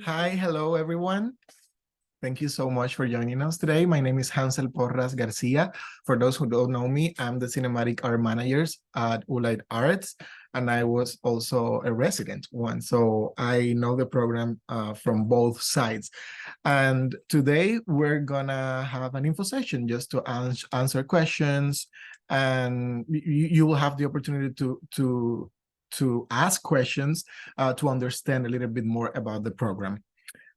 Hi, hello everyone. Thank you so much for joining us today. My name is Hansel Porras Garcia. For those who don't know me, I'm the cinematic art manager at Ulight Arts, and I was also a resident once, so I know the program from both sides. And today we're gonna have an info session just to answer questions, and you will have the opportunity to ask questions to understand a little bit more about the program.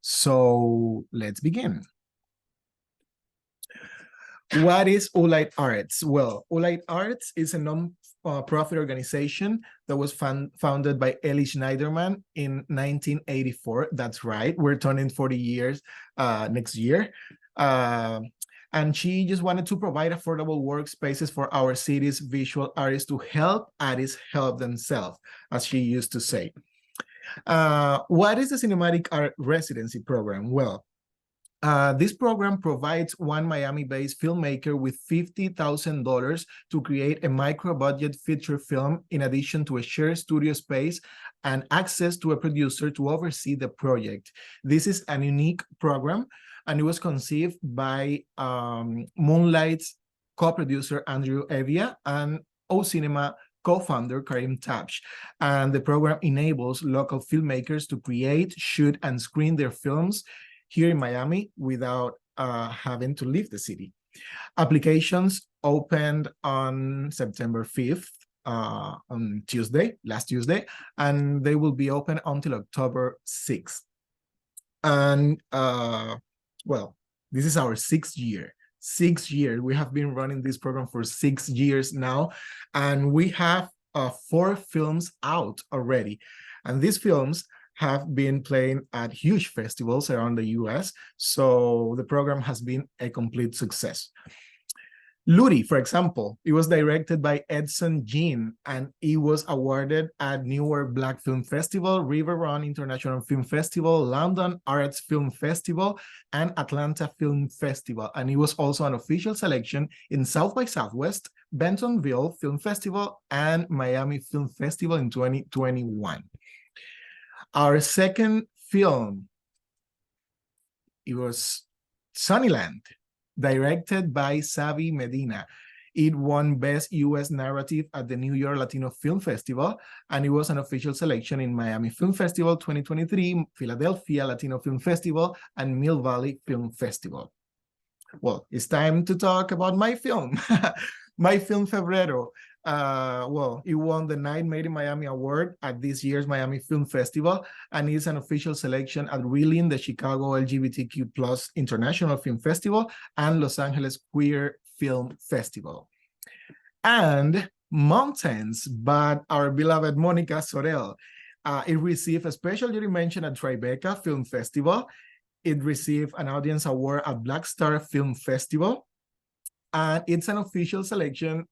So let's begin. What is Ulight Arts? Well, Ulight Arts is a non-profit organization that was founded by Ellie Schneiderman in 1984. That's right. We're turning 40 years next year. And she just wanted to provide affordable workspaces for our city's visual artists to help artists help themselves, as she used to say. What is the Cinematic Art Residency program? Well, this program provides one Miami-based filmmaker with $50,000 to create a micro-budget feature film in addition to a shared studio space and access to a producer to oversee the project. This is an unique program, and it was conceived by Moonlight's co-producer Andrew Evia and O Cinema co-founder Karim Tabsh. And the program enables local filmmakers to create, shoot, and screen their films here in Miami without having to leave the city. Applications opened on September 5th, on last Tuesday, and they will be open until October 6th. And well, this is our 6th year. 6 years. We have been running this program for 6 years now, and we have 4 films out already. And these films have been playing at huge festivals around the US, so the program has been a complete success. Ludi, for example, it was directed by Edson Jean, and it was awarded at Newark Black Film Festival, River Run International Film Festival, London Arts Film Festival, and Atlanta Film Festival. And it was also an official selection in South by Southwest, Bentonville Film Festival, and Miami Film Festival in 2021. Our second film, it was Sunnyland, directed by Xavi Medina. It won Best U.S. Narrative at the New York Latino Film Festival, and it was an official selection in Miami Film Festival 2023, Philadelphia Latino Film Festival, and Mill Valley Film Festival. Well, it's time to talk about my film, My Film Febrero. Well, it won the Night Made in Miami Award at this year's Miami Film Festival, and is an official selection at Reeling, the Chicago LGBTQ Plus International Film Festival, and Los Angeles Queer Film Festival. And Mountains, but our beloved Monica Sorel. It received a special jury mention at Tribeca Film Festival. It received an audience award at Black Star Film Festival, and it's an official selection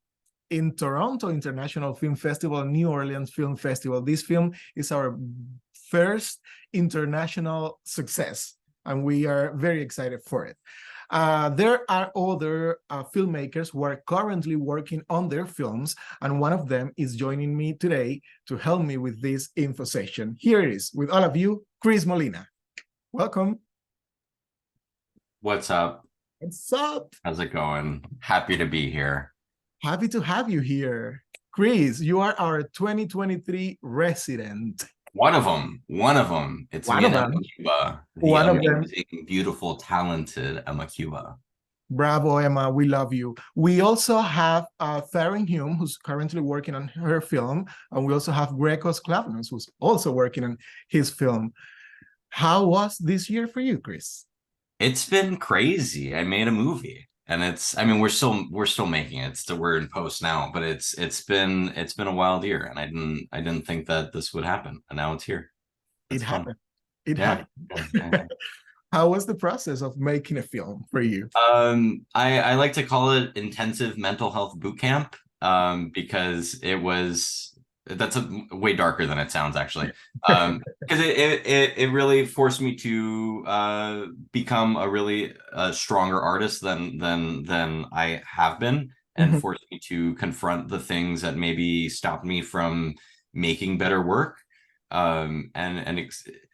in Toronto International Film Festival, New Orleans Film Festival. This film is our first international success, and we are very excited for it. There are other filmmakers who are currently working on their films, and one of them is joining me today to help me with this info session. Here it is, with all of you, Chris Molina. Welcome. What's up? What's up? How's it going? Happy to be here. Happy to have you here. Chris, you are our 2023 resident. One of them. It's me and Emma Cuba. One of them. Beautiful, talented Emma Cuba. Bravo, Emma. We love you. We also have Farron Hume, who's currently working on her film. And we also have Grekos Klavnos, who's also working on his film. How was this year for you, Chris? It's been crazy. I made a movie. And we're still making it. We're in post now, but it's been a wild year, and I didn't think that this would happen, and now it's here. It happened. How was the process of making a film for you? I like to call it intensive mental health boot camp, because that's way darker than it sounds, actually, because it really forced me to become a really stronger artist than I have been, and forced me to confront the things that maybe stopped me from making better work, and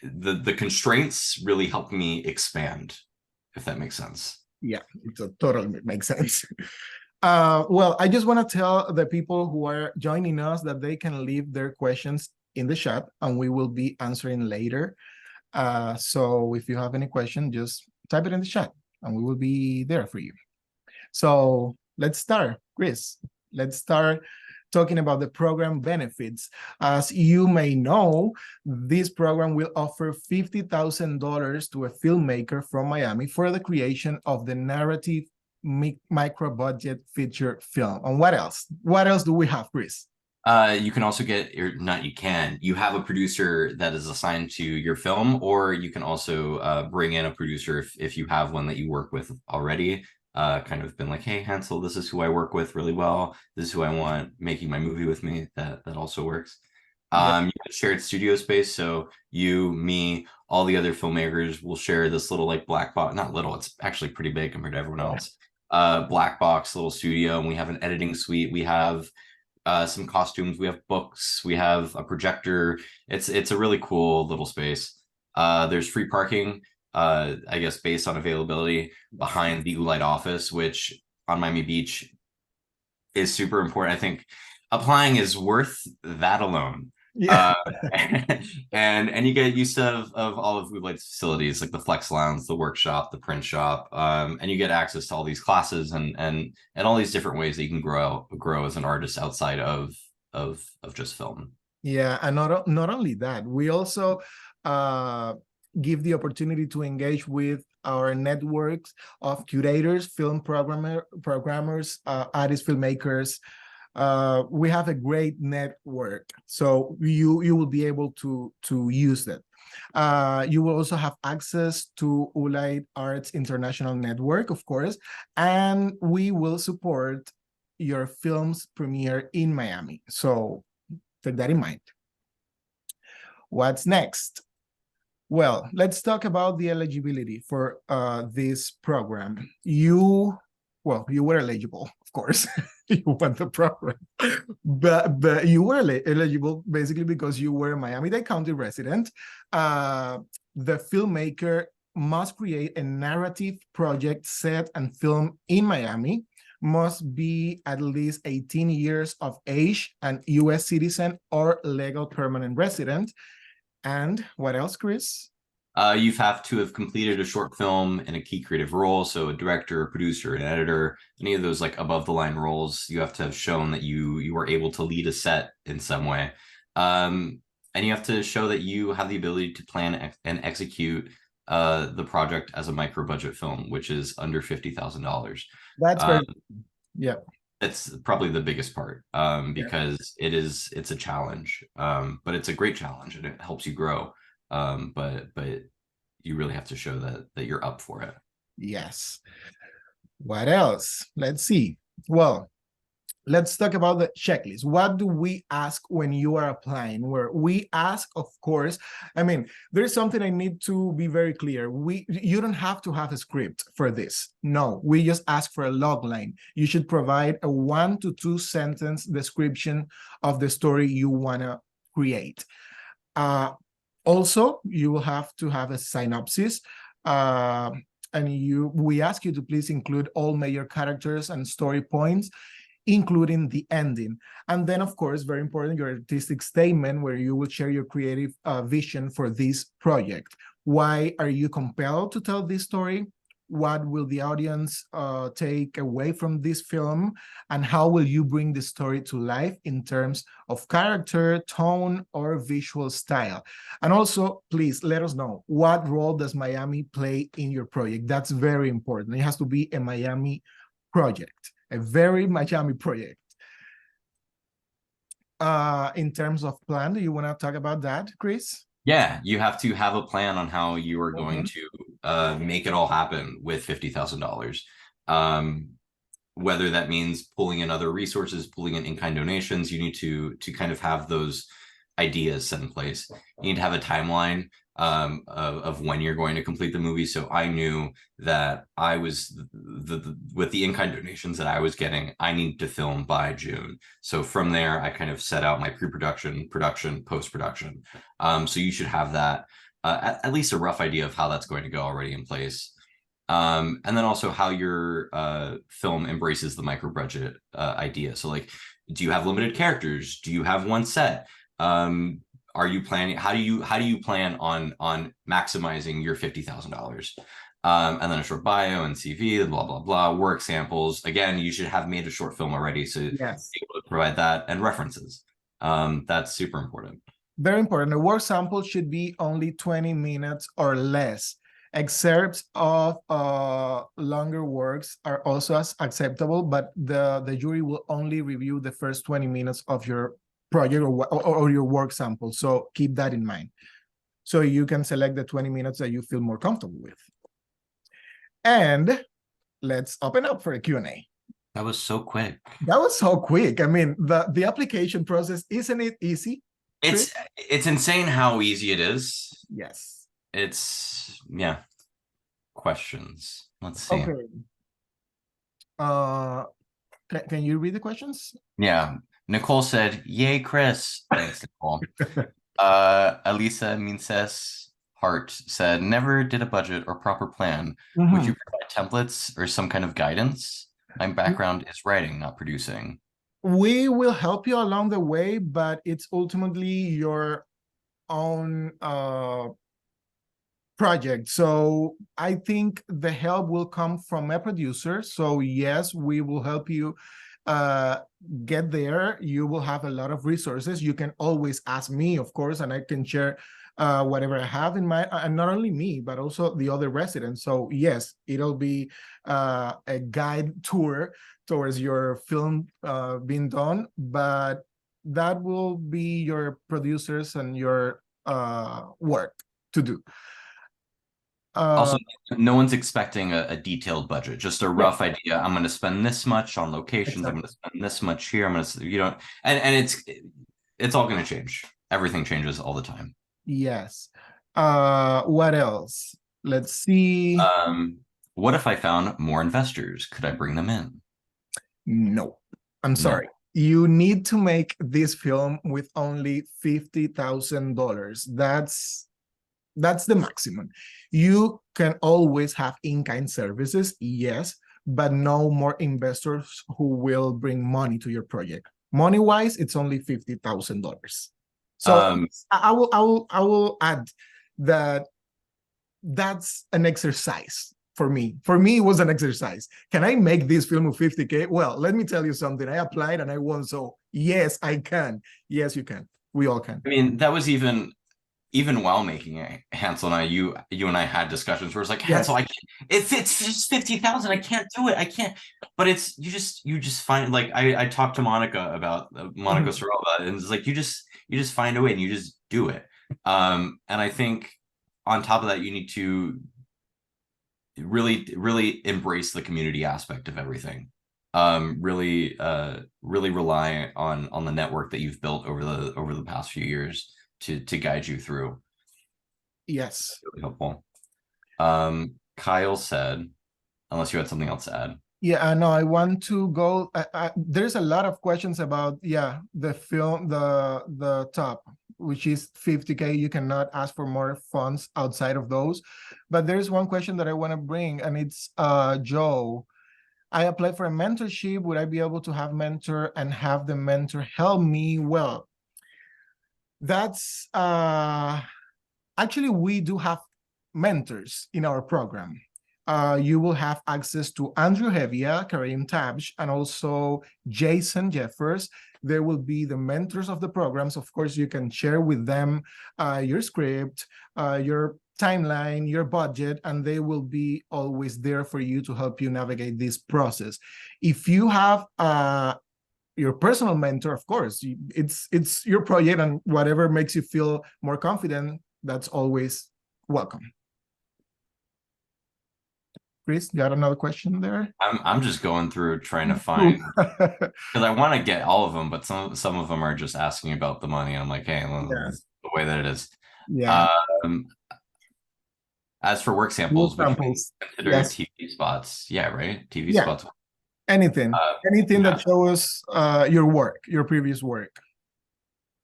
the constraints really helped me expand, if that makes sense. Yeah, it totally makes sense. Well, I just want to tell the people who are joining us that they can leave their questions in the chat, and we will be answering later. So if you have any question, just type it in the chat, and we will be there for you. So let's start, Chris. Let's start talking about the program benefits. As you may know, this program will offer $50,000 to a filmmaker from Miami for the creation of the narrative micro budget feature film. And what else do we have, Chris? You can also you have a producer that is assigned to your film, or you can also bring in a producer if you have one that you work with already, kind of been like, hey, Hansel, this is who I work with really well, this is who I want making my movie with me. That also works. Yeah. You get shared studio space, so you, me, all the other filmmakers will share this little like black box. Not little, it's actually pretty big compared to everyone else. Black box little studio, and we have an editing suite. We have some costumes. We have books. We have a projector. It's a really cool little space. There's free parking. I guess based on availability behind the Ulite office, which on Miami Beach is super important. I think applying is worth that alone. Yeah. Uh, and you get use of all of Ulite's facilities like the Flex Lounge, the workshop, the print shop, and you get access to all these classes and all these different ways that you can grow as an artist outside of just film. Yeah, and not only that, we also uh, give the opportunity to engage with our networks of curators, film programmers, artists, filmmakers. We have a great network, so you will be able to use it. You will also have access to Ulite Arts International Network, of course, and we will support your film's premiere in Miami. So take that in mind. What's next? Well, let's talk about the eligibility for this program. You were eligible, of course. You won the program, but you were eligible basically because you were a Miami-Dade County resident. The filmmaker must create a narrative project set and film in Miami, must be at least 18 years of age, an U.S. citizen or legal permanent resident. And what else, Chris? You have to have completed a short film in a key creative role, so a director, a producer, an editor, any of those like above the line roles. You have to have shown that you were able to lead a set in some way, and you have to show that you have the ability to plan and execute the project as a micro budget film, which is under $50,000. That's very, yeah. That's probably the biggest part, because it's a challenge, but it's a great challenge and it helps you grow. But you really have to show that you're up for it. Yes. What else? Let's see. Well, let's talk about the checklist. What do we ask when you are applying? Where we ask, of course, I mean, there's something I need to be very clear. You don't have to have a script for this. No, we just ask for a log line. You should provide a 1 to 2 sentence description of the story you want to create. Also, you will have to have a synopsis. And we ask you to please include all major characters and story points, including the ending. And then, of course, very important, your artistic statement where you will share your creative vision for this project. Why are you compelled to tell this story? What will the audience take away from this film? And how will you bring the story to life in terms of character, tone, or visual style? And also, please let us know, what role does Miami play in your project? That's very important. It has to be a Miami project, a very Miami project. In terms of plan, do you want to talk about that, Chris? Yeah, you have to have a plan on how you are going to make it all happen with $50,000. Whether that means pulling in other resources, pulling in-kind donations, you need to kind of have those ideas set in place. You need to have a timeline of when you're going to complete the movie. So I knew that I was with the in-kind donations that I was getting, I needed to film by June. So from there, I kind of set out my pre-production, production, post-production. So you should have that at least a rough idea of how that's going to go already in place. And then also how your film embraces the micro budget idea. So like, do you have limited characters? Do you have one set? Are you planning? How do you plan on maximizing your $50,000? And then a short bio and CV, blah blah blah, work samples. Again, you should have made a short film already, so Yes, be able to provide that and references. That's super important. very important. The work sample should be only 20 minutes or less. Excerpts of longer works are also as acceptable, but the jury will only review the first 20 minutes of your project or your work sample. So keep that in mind. So you can select the 20 minutes that you feel more comfortable with. And let's open up for a Q&A. That was so quick. That was so quick. I mean, the application process, isn't it easy? Chris? It's insane how easy it is. Yes. It's yeah. Questions. Let's see. Okay. Uh, can you read the questions? Yeah. Nicole said, "Yay, Chris!" Thanks, Nicole. Elisa Minces Hart said, "Never did a budget or proper plan. Would you provide templates or some kind of guidance? My background is writing, not producing." We will help you along the way, but it's ultimately your own project. So I think the help will come from a producer. So yes, we will help you get there. You will have a lot of resources. You can always ask me, of course, and I can share whatever I have in my, and not only me, but also the other residents. So yes, it'll be a guide tour towards your film being done, but that will be your producers and your work to do. Also, no one's expecting a detailed budget, just a rough idea. I'm going to spend this much on locations. I'm going to spend this much here. I'm going to, and it's all going to change. Everything changes all the time. Yes. What else? Let's see. What if I found more investors? Could I bring them in? No, I'm sorry. You need to make this film with only $50,000. That's the maximum. You can always have in-kind services, yes, but no more investors who will bring money to your project. Money-wise, it's only $50,000. So I will add that that's an exercise for me. For me, it was an exercise. Can I make this film with 50K? Well, let me tell you something. I applied and I won. So yes, I can. Yes, you can. We all can. I mean, that was even while making it, Hansel and I, you and I had discussions where it's like, Hansel, I can't. It's just 50,000. I can't do it. I can't. But it's you just find, like, I talked to Monica about Monica Sorova, and it's like you just find a way and you just do it. And I think on top of that, you need to really embrace the community aspect of everything. Really rely on the network that you've built over the past few years to guide you through. Yes. Really helpful. Kyle said, unless you had something else to add. Yeah, no, I want to go. There's a lot of questions about, the film, the top, which is 50K. You cannot ask for more funds outside of those. But there's one question that I want to bring, and it's Joe. I applied for a mentorship. Would I be able to have mentor and have the mentor help me? Well, that's actually, we do have mentors in our program. You will have access to Andrew Hevia, Karim Tabsh, and also Jason Jeffers. They will be the mentors of the programs. Of course, you can share with them your script, your timeline, your budget, and they will be always there for you to help you navigate this process. If you have your personal mentor, of course, it's your project, and whatever makes you feel more confident, that's always welcome. Chris, you got another question there? I'm just going through trying to find, because I want to get all of them, but some of them are just asking about the money. I'm like, hey, this is the way that it is. Yeah. As for work samples, would you consider TV spots? Yeah, right. TV spots. Anything that shows your work, your previous work.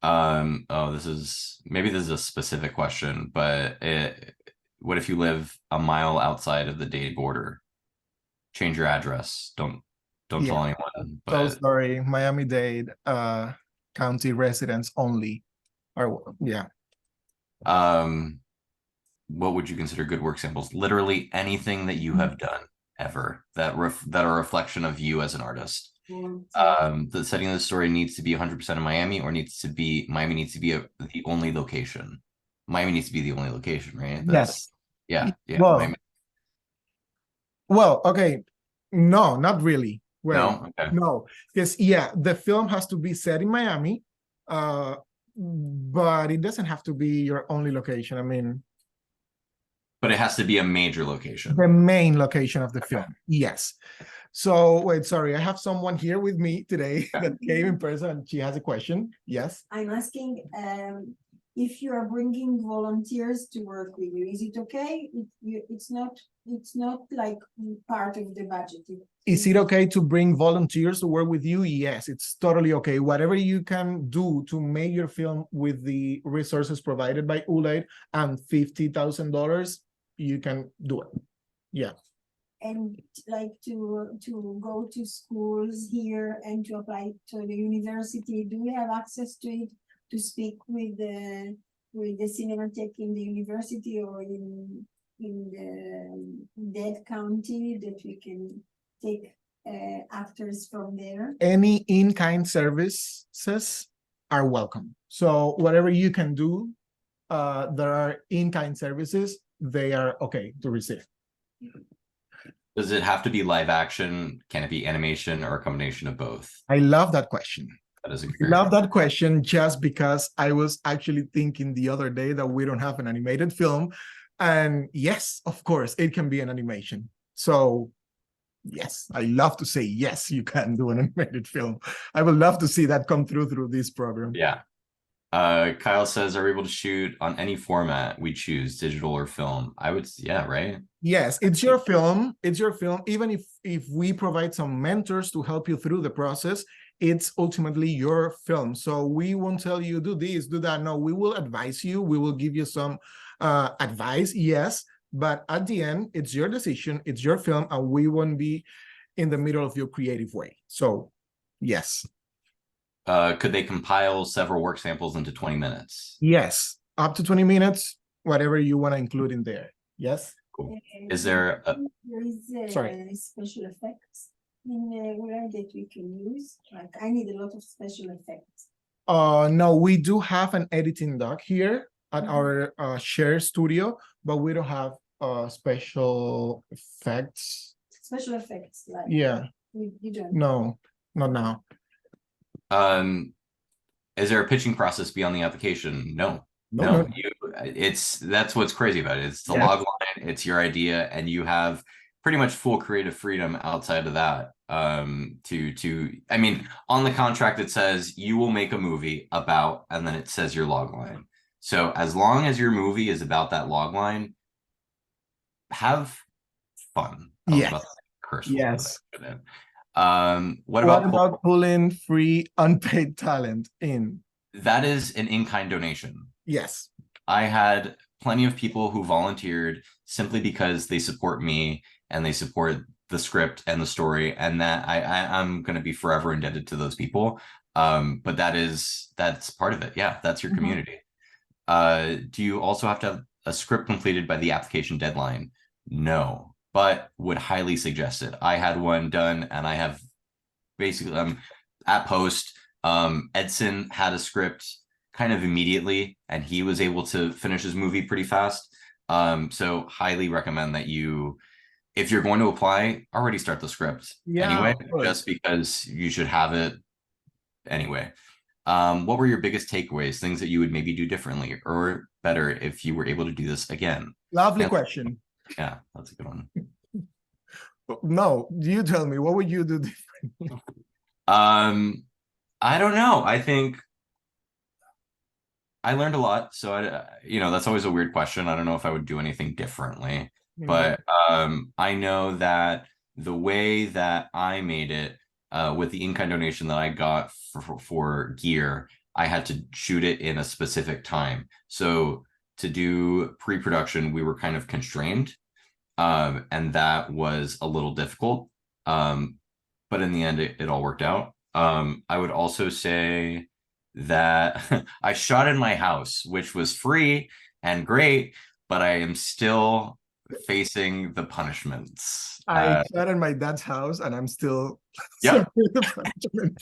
Oh, this is a specific question, but what if you live a mile outside of the Dade border? Change your address. Don't tell anyone. But so sorry, Miami-Dade county residents only. Or what would you consider good work samples? Literally anything that you have done ever that are a reflection of you as an artist. The setting of the story needs to be 100% in Miami, or Miami needs to be the only location. Miami needs to be the only location, right? Yes. Yeah. Well, okay. No, not really. Well, no, okay. No, because the film has to be set in Miami, but it doesn't have to be your only location. I mean, But it has to be a major location. The main location of the film, yes. So wait, sorry, I have someone here with me today that came in person and she has a question. Yes. I'm asking if you are bringing volunteers to work with you, is it okay? It's not like part of the budget. Is it okay to bring volunteers to work with you? Yes, it's totally okay. Whatever you can do to make your film with the resources provided by ULAID and $50,000, you can do it. Yeah. And like to go to schools here and to apply to the university, do we have access to it to speak with the Cinematheque in the university or in that county that we can take actors from there? Any in-kind services are welcome. So whatever you can do, there are in-kind services, they are okay to receive. Does it have to be live action? Can it be animation or a combination of both? I love that question. That is a I love that question just because I was actually thinking the other day that we don't have an animated film. And yes, of course, it can be an animation. So yes, I love to say yes, you can do an animated film. I would love to see that come through this program. Yeah. Kyle says, are we able to shoot on any format we choose, digital or film? I would, yeah, right? Yes, it's your film. It's your film. Even if we provide some mentors to help you through the process, it's ultimately your film. So we won't tell you, do this, do that. No, we will advise you. We will give you some advice, yes. But at the end, it's your decision. It's your film. And we won't be in the middle of your creative way. So, yes. Could they compile several work samples into 20 minutes? Yes, up to 20 minutes, whatever you want to include in there. Yes. Cool. Is there there is special effects in where that we can use? Like I need a lot of special effects. No, we do have an editing dock here at our share studio, but we don't have special effects. Special effects, like Yeah. You don't. No, not now. Is there a pitching process beyond the application? No. That's what's crazy about it. It's the log line, it's your idea, and you have pretty much full creative freedom outside of that. I mean, on the contract it says you will make a movie about, and then it says your log line. So as long as your movie is about that log line, have fun. Yes. Yes. What about pulling free unpaid talent in? That is an in-kind donation. Yes. I had plenty of people who volunteered simply because they support me and they support the script and the story, and that I'm going to be forever indebted to those people. But that's part of it. Yeah, that's your community. Do you also have to have a script completed by the application deadline? No, but would highly suggest it. I had one done, and I have basically at post. Edson had a script kind of immediately, and he was able to finish his movie pretty fast. So highly recommend that you, if you're going to apply, already start the script anyway, just because you should have it anyway. What were your biggest takeaways, things that you would maybe do differently or better if you were able to do this again? Lovely question. Yeah, that's a good one. No, you tell me, what would you do differently? I don't know. I think I learned a lot. So that's always a weird question. I don't know if I would do anything differently, but I know that the way that I made it with the in-kind donation that I got for gear, I had to shoot it in a specific time. So to do pre-production, we were kind of constrained, and that was a little difficult. But in the end, it all worked out. I would also say that I shot in my house, which was free and great, but I am still facing the punishments. I shot in my dad's house, and I'm still the punishment.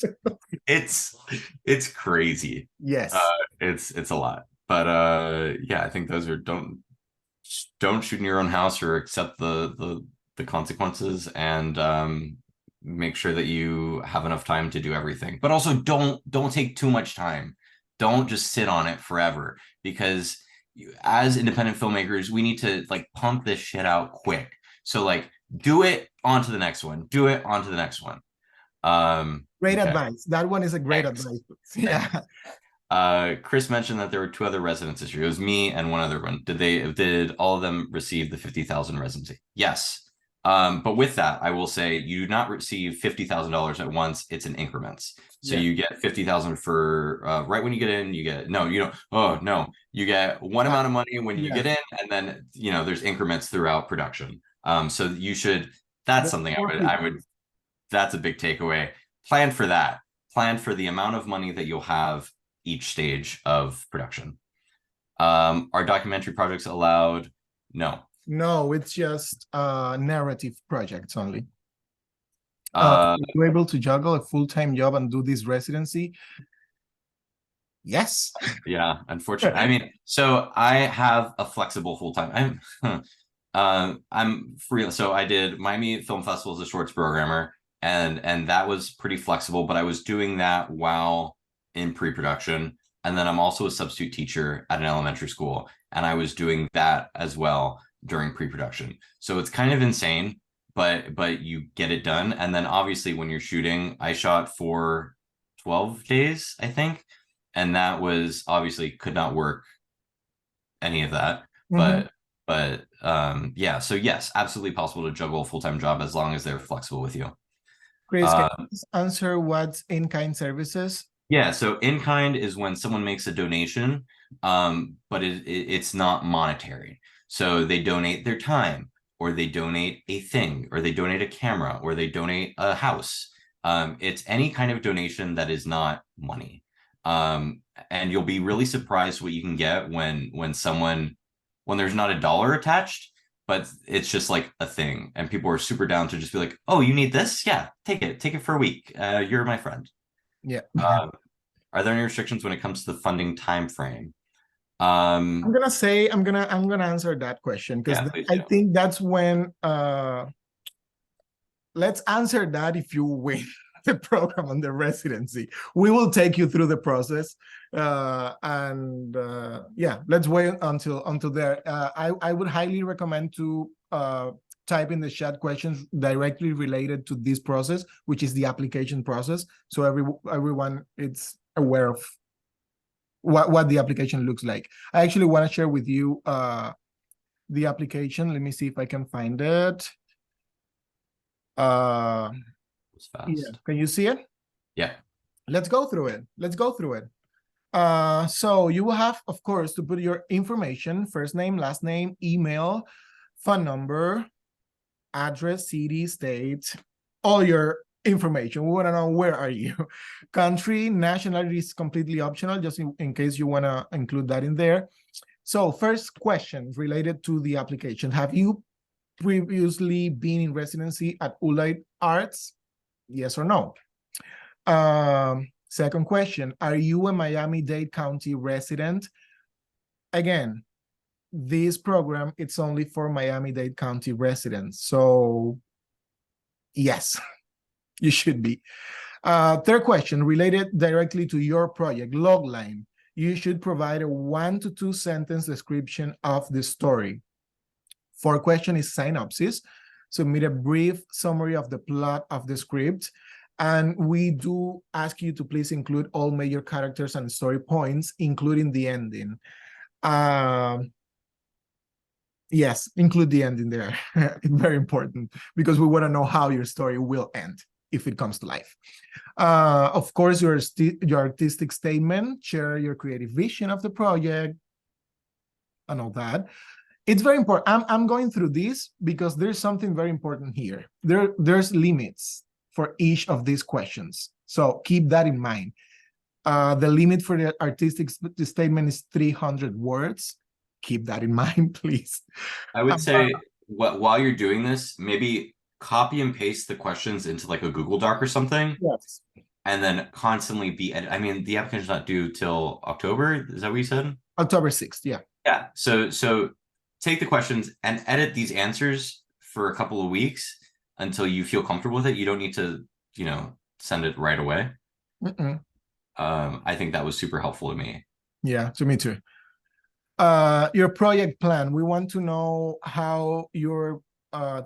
It's crazy. Yes, it's a lot, but yeah, I think those are don't shoot in your own house or accept the consequences, and make sure that you have enough time to do everything, but also don't take too much time. Don't just sit on it forever, because as independent filmmakers, we need to like pump this shit out quick. So like do it onto the next one. Do it onto the next one. Great Okay. advice. That one is a great Thanks. advice. Yeah. Chris mentioned that there were 2 other residents this year. It was me and one other one. Did all of them receive the 50,000 residency? Yes. But with that, I will say you do not receive $50,000 at once. It's in increments. So Yeah. you get 50,000 for right when you get in. You get no, you don't. Oh no, you get one amount of money when you Yeah. get in, and then there's increments throughout production. So you should. That's something I would. That's a big takeaway. Plan for that. Plan for the amount of money that you'll have each stage of production. Are documentary projects allowed? No. No, it's just narrative projects only. Uh, You're able to juggle a full-time job and do this residency? Yes. yeah, unfortunately. I mean, so I have a flexible full-time. I'm free. So I did Miami Film Festival as a shorts programmer, and that was pretty flexible, but I was doing that while in pre-production. And then I'm also a substitute teacher at an elementary school, and I was doing that as well during pre-production. So it's kind of insane, but you get it done. And then obviously when you're shooting, I shot for 12 days, I think. And that was obviously could not work any of that. Mhm. But yeah, so yes, absolutely possible to juggle a full-time job as long as they're flexible with you. Chris, can you please answer what's in-kind services? Yeah, so in kind is when someone makes a donation, but it's not monetary. So they donate their time, or they donate a thing, or they donate a camera, or they donate a house. It's any kind of donation that is not money. And you'll be really surprised what you can get when there's not a dollar attached, but it's just like a thing, and people are super down to just be like, "Oh, you need this? Yeah, take it for a week. You're my friend." Yeah. Are there any restrictions when it comes to the funding time frame? I'm gonna answer that question because Yeah, please I do. think that's when let's answer that if you win the program on the residency. We will take you through the process. Yeah, let's wait until there. I would highly recommend to type in the chat questions directly related to this process, which is the application process. So everyone is aware of what the application looks like. I actually want to share with you the application. Let me see if I can find it. It's fast. Yeah. Can you see it? Yeah. Let's go through it. So you will have, of course, to put your information: first name, last name, email, phone number, address, city, state, all your information. We want to know where are you. Country, nationality is completely optional, just in case you want to include that in there. So first question related to the application: have you previously been in residency at Ulite Arts? Yes or no? Second question: are you a Miami-Dade County resident? Again, this program, it's only for Miami-Dade County residents. So yes, you should be. Third question, related directly to your project, logline. You should provide a 1 to 2 sentence description of the story. Fourth question is synopsis. Submit a brief summary of the plot of the script. And we do ask you to please include all major characters and story points, including the ending. Yes, include the ending there. It's very important because we want to know how your story will end if it comes to life. Of course, your artistic statement, share your creative vision of the project and all that. It's very important. I'm going through this because there's something very important here. There's limits for each of these questions. So keep that in mind. The limit for the artistic statement is 300 words. Keep that in mind, please. I would say while you're doing this, maybe copy and paste the questions into like a Google Doc or something. Yes. And then constantly I mean, the application's not due till October. Is that what you said? October 6th, yeah. Yeah. So take the questions and edit these answers for a couple of weeks until you feel comfortable with it. You don't need to, send it right away. I think that was super helpful to me. Yeah, to me too. Your project plan. We want to know how you're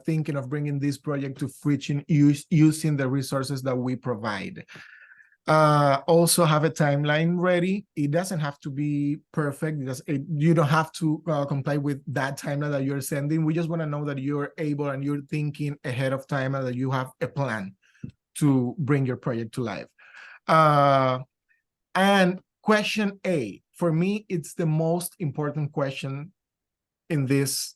thinking of bringing this project to fruition using the resources that we provide. Also have a timeline ready. It doesn't have to be perfect because you don't have to comply with that timeline that you're sending. We just want to know that you're able and you're thinking ahead of time and that you have a plan to bring your project to life. And question A, for me, it's the most important question in this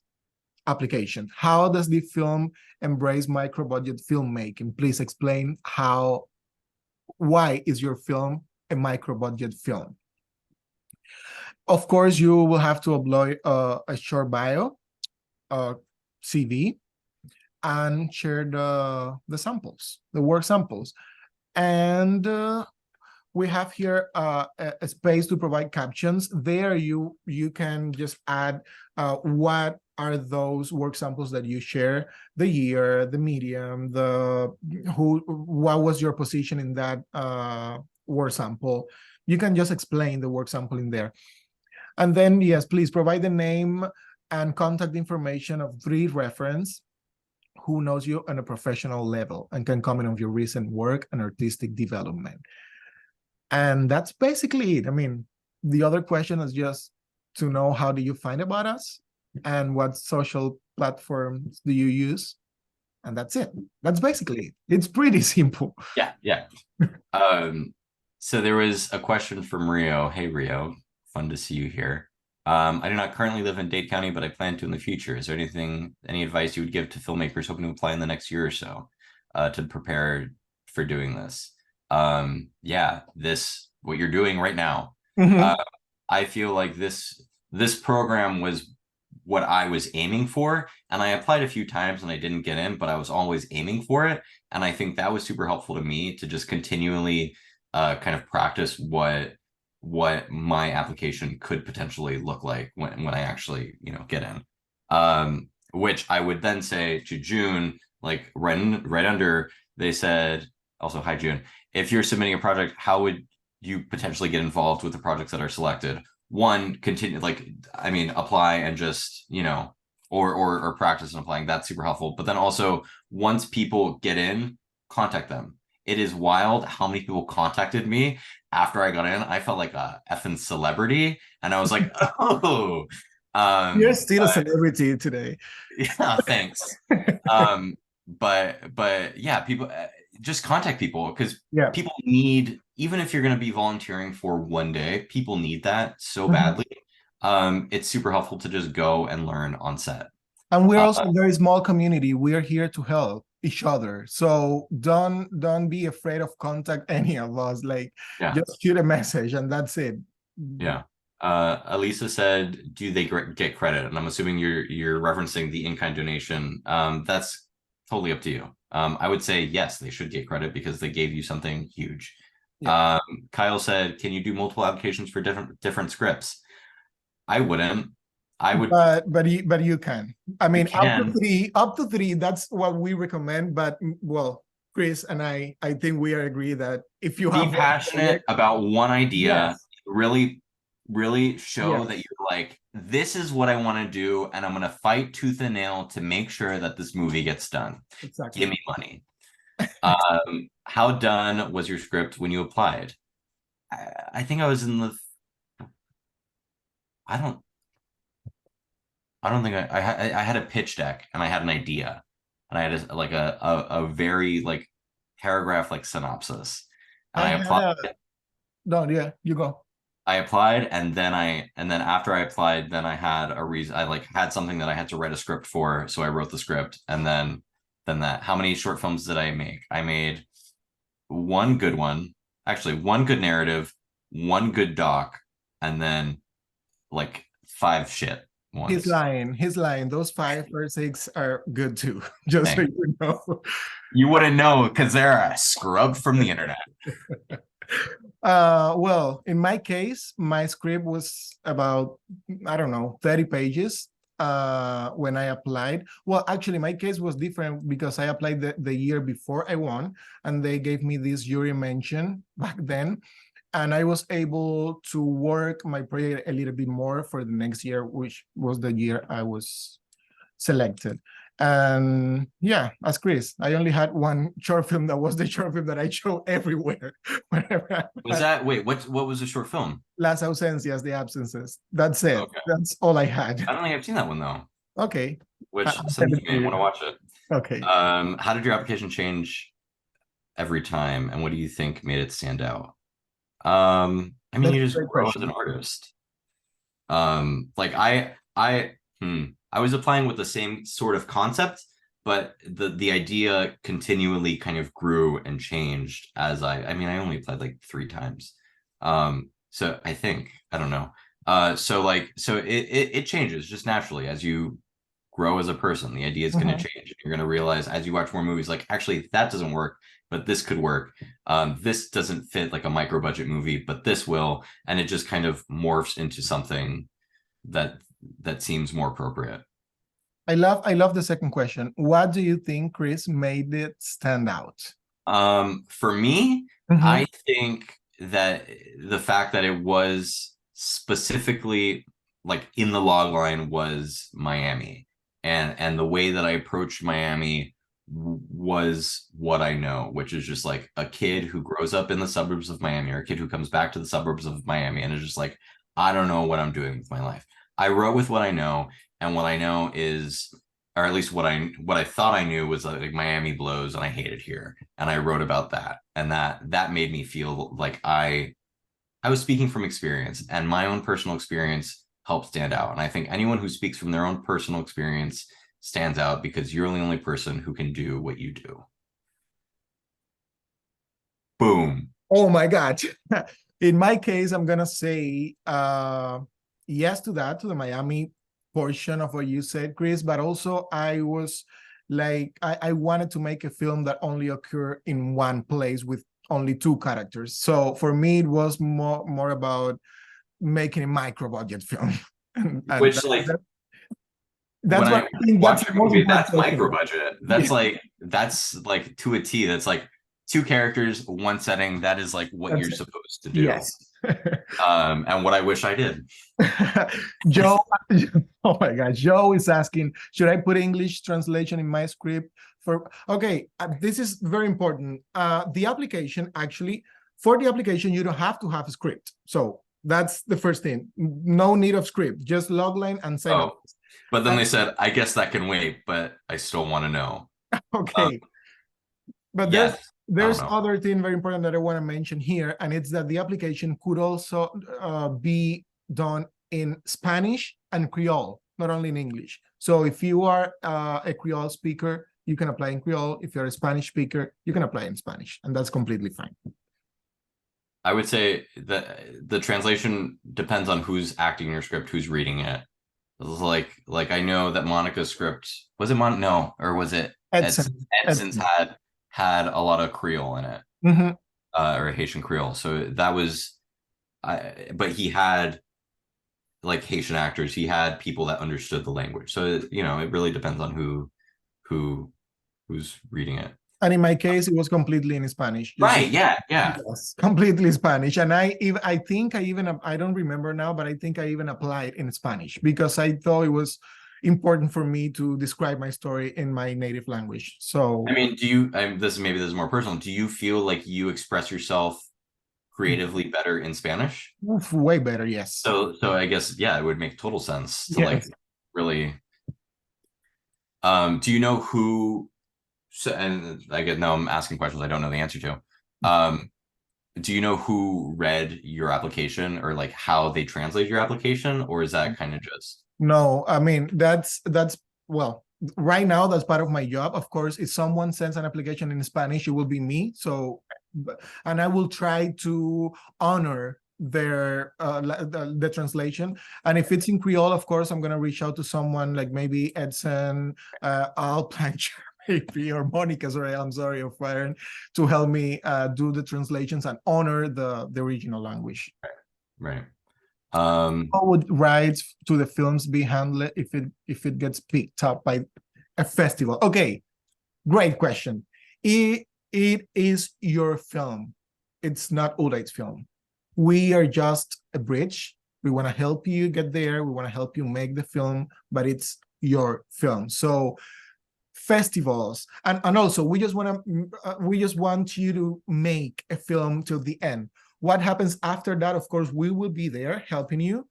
application. How does the film embrace micro-budget filmmaking? Please explain why is your film a micro-budget film? Of course, you will have to upload a short bio, CV, and share the samples, the work samples. And we have here a space to provide captions. There you can just add what are those work samples that you share, the year, the medium, what was your position in that work sample. You can just explain the work sample in there. And then, yes, please provide the name and contact information of 3 reference who knows you on a professional level and can comment on your recent work and artistic development. And that's basically it. I mean, the other question is just to know how do you find about us and what social platforms do you use? And that's it. That's basically it. It's pretty simple. Yeah. So there was a question from Rio. Hey, Rio, fun to see you here. I do not currently live in Dade County, but I plan to in the future. Is there any advice you would give to filmmakers hoping to apply in the next year or so to prepare for doing this? Yeah, what you're doing right now. I feel like this program was what I was aiming for, and I applied a few times and I didn't get in, but I was always aiming for it. And I think that was super helpful to me to just continually kind of practice what my application could potentially look like when I actually, get in. Which I would then say to June, like right under, they said, also, hi, June, if you're submitting a project, how would you potentially get involved with the projects that are selected? One, continue, apply and just, or practice and applying. That's super helpful. But then also, once people get in, contact them. It is wild how many people contacted me after I got in. I felt like a effing celebrity. And I was like, oh. You're still a celebrity today. Yeah, thanks. But yeah, people just contact people because people need, even if you're going to be volunteering for one day, people need that so badly. It's super helpful to just go and learn on set. And we're also a very small community. We're here to help each other. So don't be afraid of contact any of us. Just shoot a message and that's it. Yeah. Elisa said, do they get credit? And I'm assuming you're referencing the in-kind donation. That's totally up to you. I would say yes, they should get credit because they gave you something huge. Yeah. Kyle said, can you do multiple applications for different scripts? I wouldn't. I would, but you can. I mean, up to three. That's what we recommend. But well, Chris and I think we are agree that if you be passionate about one idea, really show that you're like, this is what I want to do, and I'm going to fight tooth and nail to make sure that this movie gets done. Exactly. Give me money. How done was your script when you applied? I think I was in the. I don't think I had a pitch deck and I had an idea and I had a very paragraph synopsis and I applied. You go. I applied and then after I applied, then I had a reason. I had something that I had to write a script for, so I wrote the script and then that. How many short films did I make? I made one good one, actually one good narrative, one good doc, and then 5 shit ones. He's lying. Those 5 or 6 are good too. Just so you know. You wouldn't know because they're scrubbed from the internet. Well, in my case, my script was about, I don't know, 30 pages when I applied. Well, actually, my case was different because I applied the year before I won, and they gave me this jury mention back then. and I was able to work my project a little bit more for the next year, which was the year I was selected. And yeah, as Chris, I only had one short film that was the short film that I show everywhere. Whenever Was that wait? What was the short film? Las Ausencias, the absences. That's it. Okay. That's all I had. I don't think I've seen that one though. Okay. Which I'll sends send it me. to I you. want to watch it. Okay. How did your application change every time, and what do you think made it stand out? I mean, That's you a just great grow as question. an artist. Like I was applying with the same sort of concept, but the idea continually kind of grew and changed as I mean, I only applied like 3 times. So I think, I don't know. So it changes just naturally as you grow as a person. The idea is going to change. You're going to realize as you watch more movies, like actually that doesn't work, but this could work. This doesn't fit like a micro budget movie, but this will, and it just kind of morphs into something that seems more appropriate. I love the second question. What do you think, Chris, made it stand out? For me, I think that the fact that it was specifically like in the log line was Miami, and the way that I approached Miami was what I know, which is just like a kid who grows up in the suburbs of Miami, or a kid who comes back to the suburbs of Miami and is just like, I don't know what I'm doing with my life. I wrote with what I know, and what I know is, or at least what I thought I knew was like Miami blows and I hate it here, and I wrote about that, and that made me feel like I was speaking from experience, and my own personal experience helped stand out. And I think anyone who speaks from their own personal experience stands out because you're the only person who can do what you do. Boom. Oh my God. In my case, I'm gonna say yes to that, to the Miami portion of what you said, Chris, but also I was like, I wanted to make a film that only occur in one place with only 2 characters. So for me, it was more about making a micro budget film. and Which like that's when what I I think watch that's the a most movie, important that's question. micro budget. That's like to a T. That's like 2 characters, 1 setting. That is like what That's you're it. supposed to do. Yes. And what I wish I did. Joe, oh my God, Joe is asking, should I put English translation in my script? Okay, this is very important. The application, actually, for the application, you don't have to have a script. So that's the first thing. No need of script, just logline and sign up. But then they said, I guess that can wait, but I still want to know. Okay. But Yes. there's other thing very important that I want to mention here, and it's that the application could also be done in Spanish and Creole, not only in English. So if you are a Creole speaker, you can apply in Creole. If you're a Spanish speaker, you can apply in Spanish, and that's completely fine. I would say that the translation depends on who's acting in your script, who's reading it. Like I know that Monica's script, was it No, or was it Edson's had a lot of Creole in it, or Haitian Creole. So that was, but he had like Haitian actors. He had people that understood the language. So it really depends on who's reading it. And in my case, it was completely in Spanish. Right? Yeah. Yes, completely Spanish. And I think I don't remember now, but I think I even applied in Spanish because I thought it was important for me to describe my story in my native language. So I mean, this is more personal. Do you feel like you express yourself creatively better in Spanish? Way better, yes. So I guess, yeah, it would make total sense to like really. Do you know who? So, and I get now I'm asking questions I don't know the answer to. Do you know who read your application or like how they translate your application, or is that kind of just? No, I mean that's well, right now that's part of my job. Of course, if someone sends an application in Spanish, it will be me. So, and I will try to honor their the translation. And if it's in Creole, of course, I'm gonna reach out to someone like maybe Edson, Al Plancher, maybe, or Monica, I'm sorry, or Fire, to help me do the translations and honor the original language. Right. How would rights to the films be handled if it gets picked up by a festival? Okay, great question. It is your film. It's not Ulay's film. We are just a bridge. We want to help you get there. We want to help you make the film, but it's your film. So festivals, and also we just want you to make a film till the end. What happens after that, of course, we will be there helping you,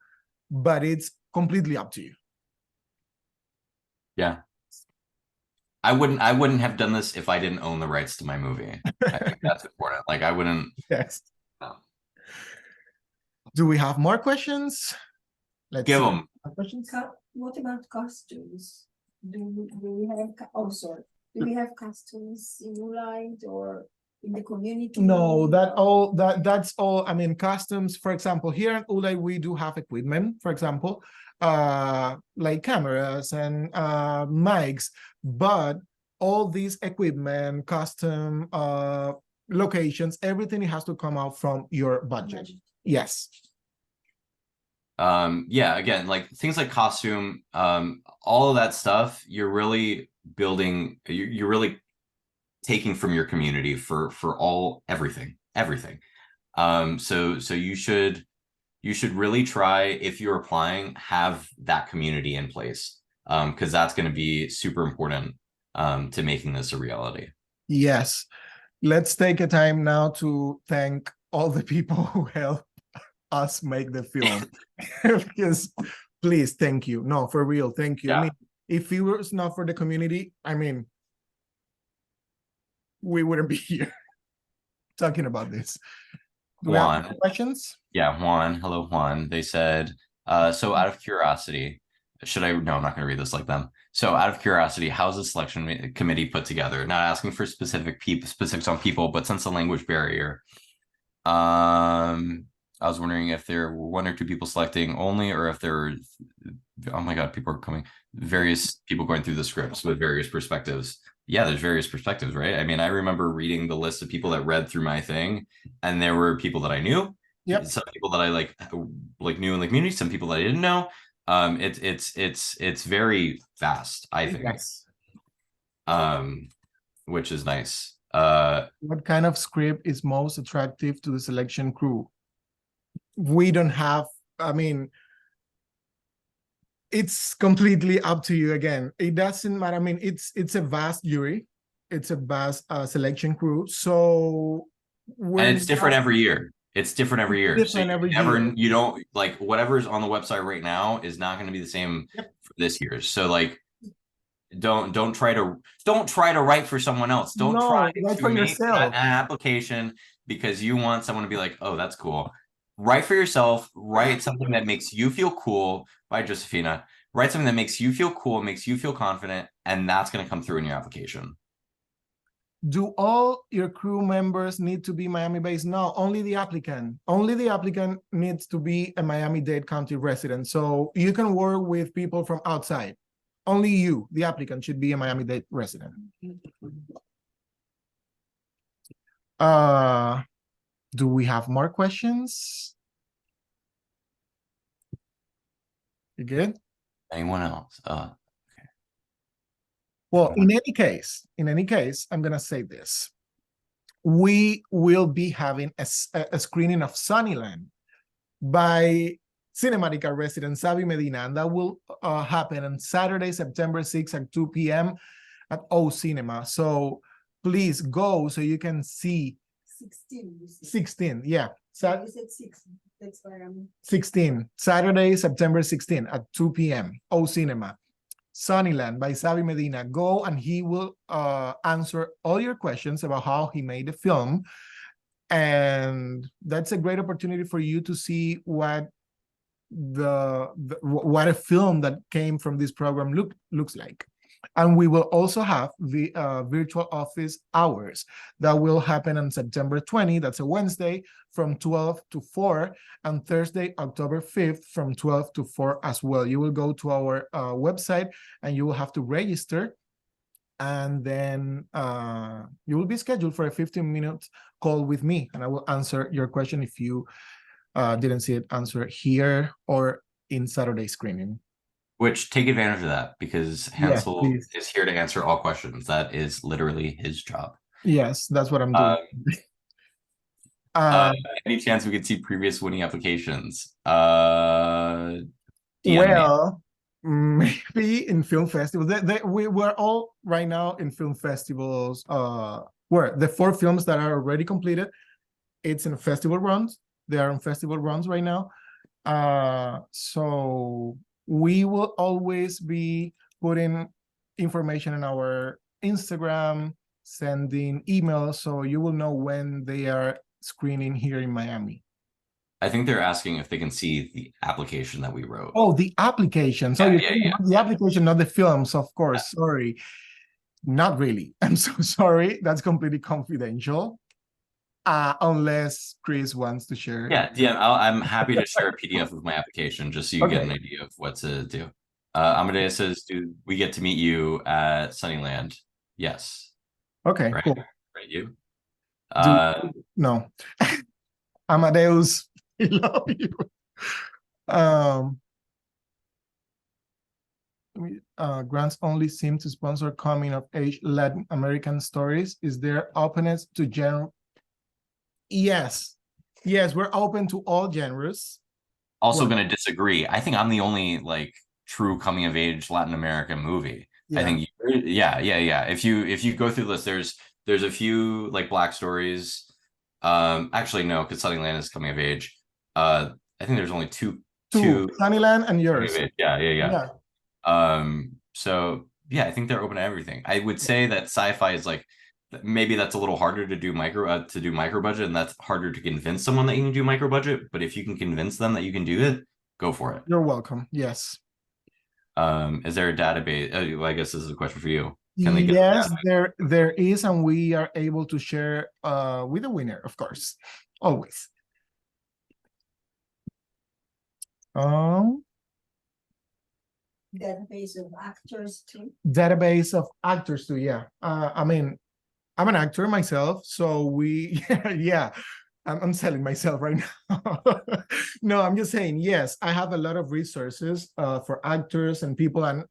but it's completely up to you. Yeah. I wouldn't have done this if I didn't own the rights to my movie. I think that's important. Like I wouldn't. Yes. No. Do we have more questions? Let's give them questions. What about costumes? Do we have? Do we have costumes in Ulight or in the community? No, that's all. I mean, costumes. For example, here in Ulight, we do have equipment. For example, like cameras and mics, but all these equipment, custom locations, everything has to come out from your budget. Yes. Yeah, again, like things like costume, all of that stuff, you're really building, you're really taking from your community for everything. So you should really try, if you're applying, have that community in place, because that's going to be super important to making this a reality. Yes. Let's take a time now to thank all the people who helped us make the film. Because please, thank you. No, for real, thank you. Yeah. I mean, if it was not for the community, I mean, we wouldn't be here talking about this. Do Juan. we have questions? Yeah, Juan. Hello, Juan. They said, so out of curiosity, no, I'm not going to read this like them. So out of curiosity, how's the selection committee put together? Not asking for specifics on people, but since the language barrier, I was wondering if there were one or two people selecting only, or if there were, oh my God, people are coming, various people going through the scripts with various perspectives. Yeah, there's various perspectives, right? I mean, I remember reading the list of people that read through my thing, and there were people that I knew, some people that I like knew in the community, some people that I didn't know. It's very fast, I think. Yes. Which is nice. What kind of script is most attractive to the selection crew? We don't have, I mean, it's completely up to you. Again, it doesn't matter. I mean, it's a vast jury, it's a vast selection crew, so and it's different every year. It's different every year. So you don't, like, whatever's on the website right now is not going to be the same for this year. So like, don't try to write for someone else. Don't try to make an application because you want someone to be like, oh, that's cool. Write for yourself. Write something that makes you feel cool. By Josephina. Write something that makes you feel cool, makes you feel confident, and that's going to come through in your application. Do all your crew members need to be Miami-based? No, only the applicant. Only the applicant needs to be a Miami-Dade County resident. So you can work with people from outside. Only you, the applicant, should be a Miami-Dade resident. Do we have more questions? You good? Anyone else? Okay. Well, in any case, I'm gonna say this. We will be having a screening of Sunnyland by Cinematic Art resident Xavi Medina, and that will happen on Saturday, September 6th at 2 p.m. at O Cinema. So please go so you can see 16, yeah. So you said 6. That's why I'm 16, Saturday, September 16 at 2 p.m. O Cinema. Sunnyland by Xavi Medina. Go and he will answer all your questions about how he made the film. And that's a great opportunity for you to see what what a film that came from this program looks like. And we will also have the virtual office hours that will happen on September 20. That's a Wednesday from 12 to 4, and Thursday, October 5th from 12 to 4 as well. You will go to our website and you will have to register, and then you will be scheduled for a 15-minute call with me, and I will answer your question if you didn't see it answer here or in Saturday screening. Which, take advantage of that, because Hansel is here to answer all questions. That is literally his job. Yes, that's what I'm doing. Any chance we could see previous winning applications? DM me. Well, maybe in film festivals. We're all right now in film festivals. Where the 4 films that are already completed, it's in festival runs. They are in festival runs right now. So we will always be putting information in our Instagram, sending emails, so you will know when they are screening here in Miami. I think they're asking if they can see the application that we wrote. Oh, the application. So Yeah, the application, not the films, of course. Sorry. Not really. I'm so sorry. That's completely confidential. Unless Chris wants to share. Yeah, DM. I'm happy to share a PDF of my application just so you get an idea of what to do. Amadeus says, "Do we get to meet you at Sunnyland?" Yes. Okay, Right. cool. Right. You. No. Amadeus, we love you. Grants only seem to sponsor coming of age Latin American stories. Is there openness to genre? Yes. Yes, we're open to all genres. Also going to disagree. I think I'm the only like true coming of age Latin American movie. Yeah. I think yeah. If you go through this, there's a few like Black stories. Actually no, because Sunnyland is coming of age. I think there's only two Sunnyland and yours. Yeah. So yeah, I think they're open to everything. I would say that sci-fi is like maybe that's a little harder to do micro budget, and that's harder to convince someone that you can do micro budget. But if you can convince them that you can do it, go for it. You're welcome. Yes. Is there a database? Well, I guess this is a question for you. Can they get yes, there is, and we are able to share with the winner, of course, always. Database of actors too. Database of actors too. Yeah. I mean, I'm an actor myself, so we yeah. I'm selling myself right now. No, I'm just saying, yes, I have a lot of resources for actors and people, and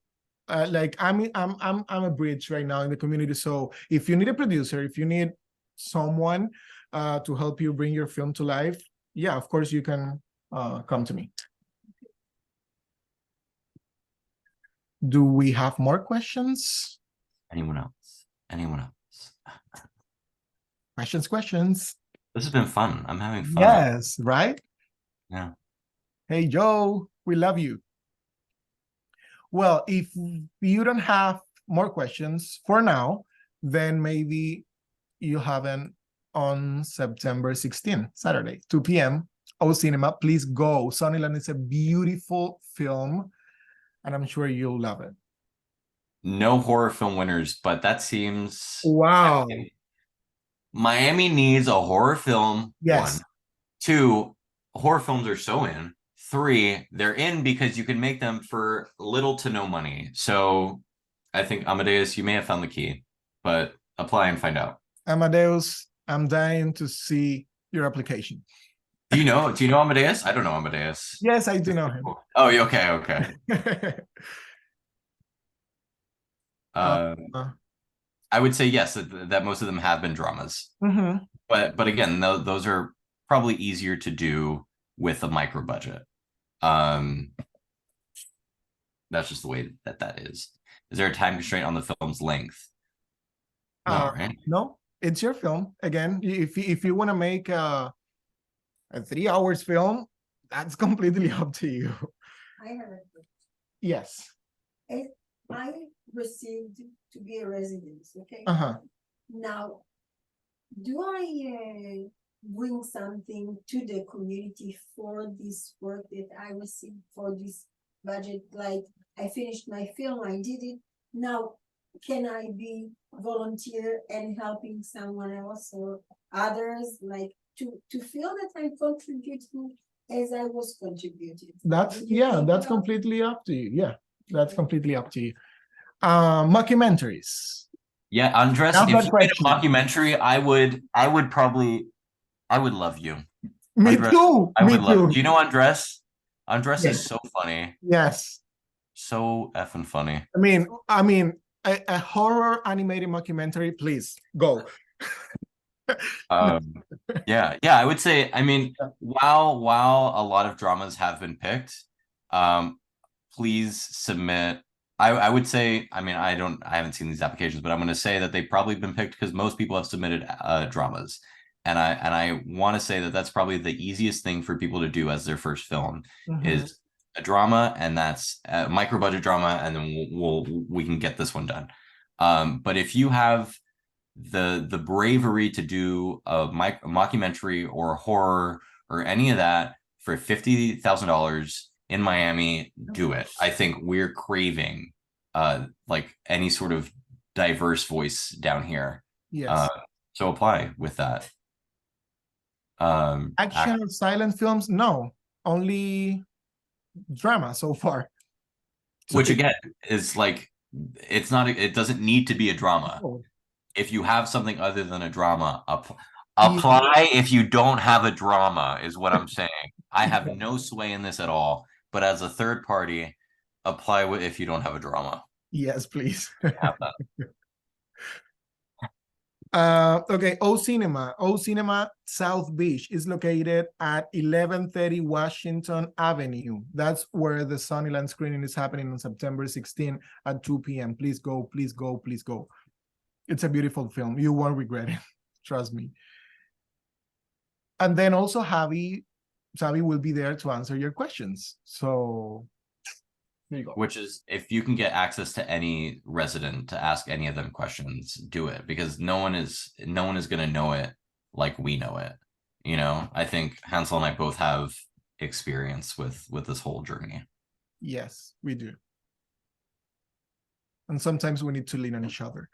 like I'm a bridge right now in the community. So if you need a producer, if you need someone to help you bring your film to life, yeah, of course you can come to me. Do we have more questions? Anyone else? Anyone else? Questions. This has been fun. I'm having fun. Yes, right? Yeah. Hey, Joe, we love you. Well, if you don't have more questions for now, then maybe you have an on September 16th, Saturday, 2 p.m. O Cinema. Please go. Sunnyland is a beautiful film, and I'm sure you'll love it. No horror film winners, but that seems wow. Miami needs a horror film. Yes. 1. 2, horror films are so in. 3, they're in because you can make them for little to no money. So I think Amadeus, you may have found the key, but apply and find out. Amadeus, I'm dying to see your application. Do you know Amadeus? I don't know Amadeus. Yes, I do know him. Oh, okay. I would say yes, that most of them have been dramas. Mm-hmm. But again, those are probably easier to do with a micro budget. That's just the way that is. Is there a time constraint on the film's length? No, right? No, it's your film. Again, if you want to make a 3 hours film, that's completely up to you. I have a question. Yes. I received to be a resident, okay? Now, do I bring something to the community for this work that I received for this budget? Like, I finished my film, I did it. Now, can I be volunteer and helping someone else or others, like to feel that I'm contributing as I was contributing? That's completely up to you. Yeah, that's completely up to you. Mockumentaries. Yeah, Andres, if you made a mockumentary, I would love you. Me Andres, too. I would love. Do you know Andres? Andres is so funny. Yes. So effing funny. I mean, a horror animated mockumentary, please go. Yeah, I would say, I mean, while a lot of dramas have been picked, please submit. I would say, I mean, I haven't seen these applications, but I'm going to say that they've probably been picked because most people have submitted dramas, and I want to say that that's probably the easiest thing for people to do as their first film is a drama, and that's a micro budget drama, and then we can get this one done. But if you have the bravery to do a mockumentary or horror or any of that for $50,000 in Miami, do it. I think we're craving like any sort of diverse voice down here. Yes. So apply with that. Action or silent films? No, only drama so far. Which again is like, it's not, it doesn't need to be a drama. Oh. If you have something other than a drama, apply if you don't have a drama, is what I'm saying. I have no sway in this at all, but as a third party, apply if you don't have a drama. Yes, please. Have that. Okay, O Cinema South Beach is located at 1130 Washington Avenue. That's where the Sunnyland screening is happening on September 16 at 2 p.m. Please go, please go, please go. It's a beautiful film. You won't regret it. Trust me. And then also Savi will be there to answer your questions. So there you go. Which is, if you can get access to any resident to ask any of them questions, do it, because no one is going to know it like we know it. You know, I think Hansel and I both have experience with this whole journey. Yes, we do. And sometimes we need to lean on each other.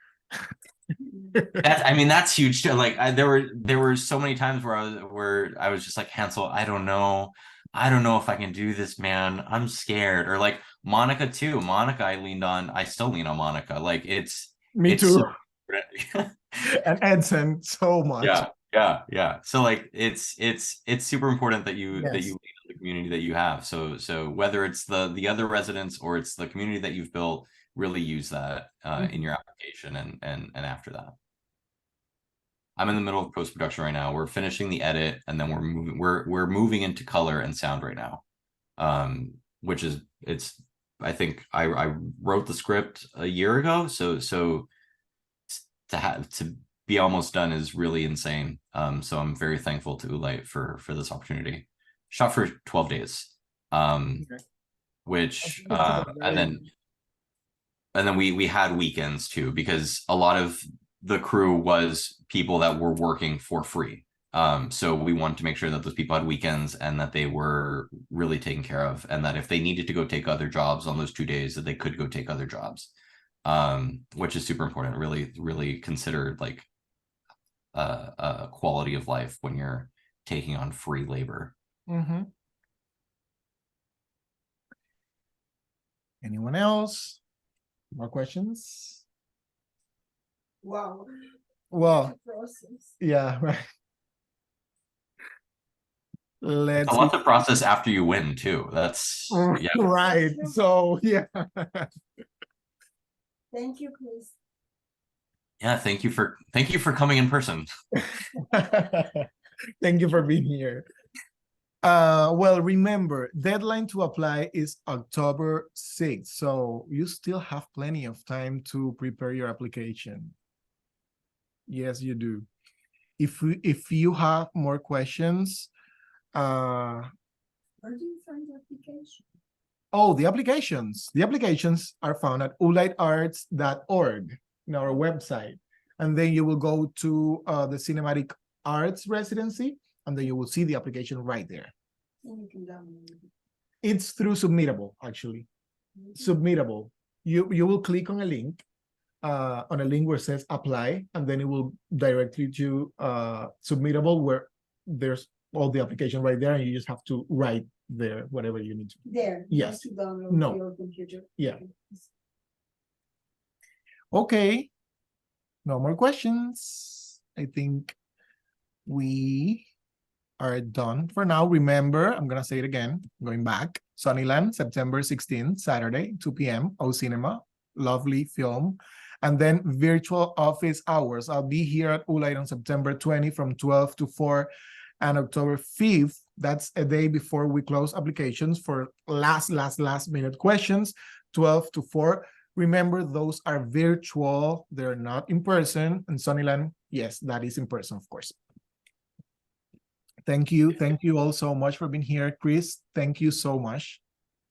That's huge too. Like there were so many times where I was just like, Hansel, I don't know if I can do this, man. I'm scared. Or like Monica too. I still lean on Monica. Like it's me too. So and Edson so much. Yeah. So like it's super important that you lean on the community that you have. So whether it's the other residents or it's the community that you've built, really use that in your application and after that. I'm in the middle of post-production right now. We're finishing the edit, and then we're moving into color and sound right now. Which is, I think I wrote the script a year ago, so to be almost done is really insane. So I'm very thankful to Ulight for this opportunity. Shot for 12 days. Which and then we had weekends too, because a lot of the crew was people that were working for free. So we wanted to make sure that those people had weekends and that they were really taken care of, and that if they needed to go take other jobs on those 2 days, that they could go take other jobs, which is super important. Really, really considered like a quality of life when you're taking on free labor. Anyone else? More questions? Wow. Well, yeah, right. Let's see. A lot to process after you win too. That's right. So yeah. Thank you, Chris. Yeah, thank you for coming in person. Thank you for being here. Well, remember, deadline to apply is October 6th, so you still have plenty of time to prepare your application. Yes, you do. If you have more questions, where do you find the application? Oh, the applications. The applications are found at ulightarts.org, in our website. And then you will go to the Cinematic Arts Residency, and then you will see the application right there. It's through Submittable, actually. Submittable. You will click on a link where it says apply, and then it will direct you to Submittable, where there's all the application right there, and you just have to write there whatever you need to. There. Yes. To download No. your computer. Yeah. Okay. No more questions. I think we are done for now. Remember, I'm gonna say it again, going back. Sunnyland, September 16th, Saturday, 2 p.m. O Cinema. Lovely film. And then virtual office hours. I'll be here at Ulite on September 20 from 12 to 4 and October 5th. That's a day before we close applications for last minute questions, 12 to 4. Remember, those are virtual. They're not in person. And Sunnyland, yes, that is in person, of course. Thank you. Thank you all so much for being here. Chris, thank you so much.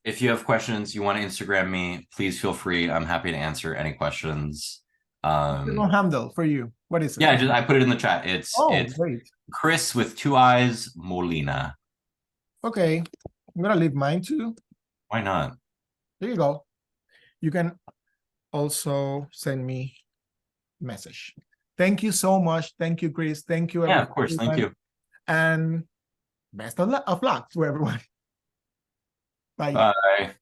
If you have questions, you want to Instagram me, please feel free. I'm happy to answer any questions. No handle for you. What is it? Yeah, I put it in the chat. It's great. Chris with 2 eyes, Molina. Okay, I'm gonna leave mine too. Why not? There you go. You can also send me a message. Thank you so much. Thank you, Chris. Thank you. Yeah, of course. Thank you. And best of luck to everyone. Bye. Bye.